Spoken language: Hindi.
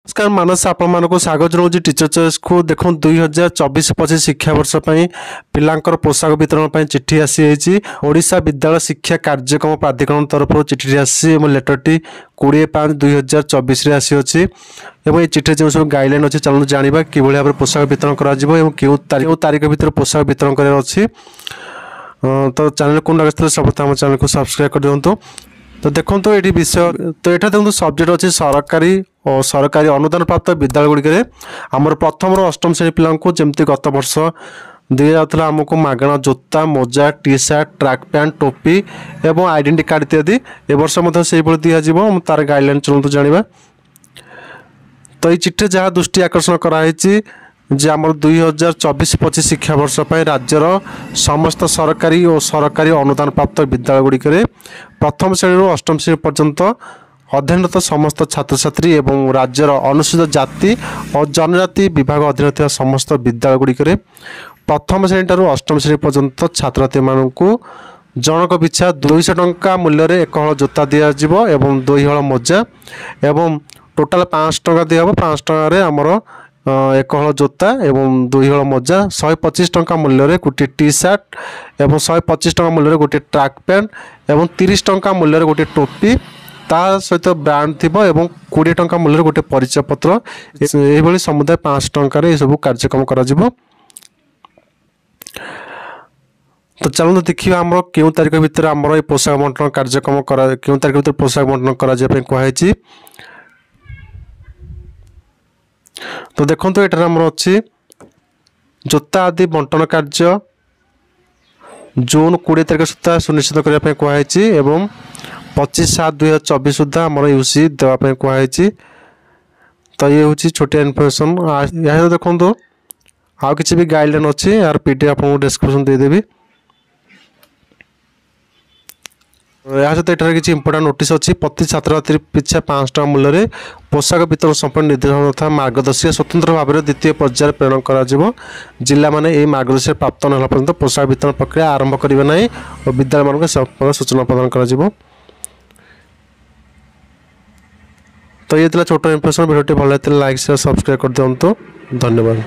नमस्कार मानस आपको स्वागत जनाऊँ टीचर चॉइस को देखो 2024-25 शिक्षावर्ष पिलांकर पोशाक वितरण पर चिठी आसी ओडिशा विद्यालय शिक्षा कार्यक्रम प्राधिकरण तरफ चिठी आसी लेटरटी 20/5/2024 आसी ये चिठी जो सब गाइडलाइन अच्छी चलते जाना कि भाव पोशाक वितरण कर तारीख भर पोशाक वितरण कर तो चैनल को लगे सब चैनल को सब्सक्राइब कर दिखाँ। तो देखो तो ये विषय तो यहाँ देखो सब्जेक्ट अच्छी सरकारी और सरकारी अनुदान प्राप्त विद्यालय गुड़िक आमर प्रथम अष्टम श्रेणी पिला जमती गत वर्ष दि जाता आमको मागणा जोता मोजा टी सार्ट ट्रैक पैंट टोपी एवं आइडेंटिटी कार्ड इत्यादि ए वर्ष से दिज्व तार गाइडलाइन चलते जाना। तो ये चिठी जहाँ दृष्टि आकर्षण कराई जे आम 2024-25 शिक्षावर्ष राज्यर समस्त सरकारी और सरकारी अनुदान प्राप्त विद्यालय गुड़िक प्रथम श्रेणी अष्टम श्रेणी पर्यंत अध्ययनरत समस्त छात्र छात्री एवं राज्यर अनुसूचित जाति और जनजाति विभाग अधीन समस्त विद्यालय गुड़िक प्रथम श्रेणी ठारू अष्टम श्रेणी पर्यंत छात्र छात्री मानू जनक पिछा 200 टंका मूल्य एक हल जोता दिज्व एवं 2 हल मोजा एवं टोटाल 500 टंका दिहब। 500 टंकार आमर एक हल जोता एवं 2 हल मोजा 125 टंका मूल्य गोटे टी सार्ट एवं 125 टंका मूल्य गोटे ट्रैक पैंट एवं 30 टंका मूल्य गोटे टोपी ता सहित ब्रांड थी एवं 20 टंका मूल्य गोटे परिचय पत्र ये समुदाय 500 टंकार ये सब कार्यक्रम करा जिवो। तो चलो देखिए आम क्यों तारीख भितर आमर पोशाक बंटन कार्यक्रम क्यों तारीख भितर पोशाक बंटन कराई। तो देखो तो ये आमर अच्छी जोता आदि बंटन कार्य जून 20 तारीख सुधा सुनिश्चित करने कहुई एवं 25/7/2024 सुधा आम यूसी देवाई कहुई। तो ये हूँ छोटिया इनफर्मेशन यहाँ देखो तो आउ कि भी गाइडलाइन अच्छी यार पीडीएफ आपको डिस्क्रिप्शन देदेवी। यहाँ सहित ये किसी इंपोर्टाट नोटिस अच्छी प्रति छात्र छात्री पिछा 500 टंका मूल्य पोशाक वितरण संपूर्ण निर्देशन तथा मार्गदर्शिका स्वतंत्र भाव में द्वितीय पर्यायर प्रेरण कर जिला मैंने यही मार्गदर्शिका प्राप्त ना पर्यंत पोशाक वितरण प्रक्रिया आरंभ करेंगे ना और विद्यालय मानक सूचना प्रदान कर। तो ये छोट इनफर्मेशन वीडियो भल लगे लाइक शेयर सब्सक्राइब कर दिखाँ। धन्यवाद।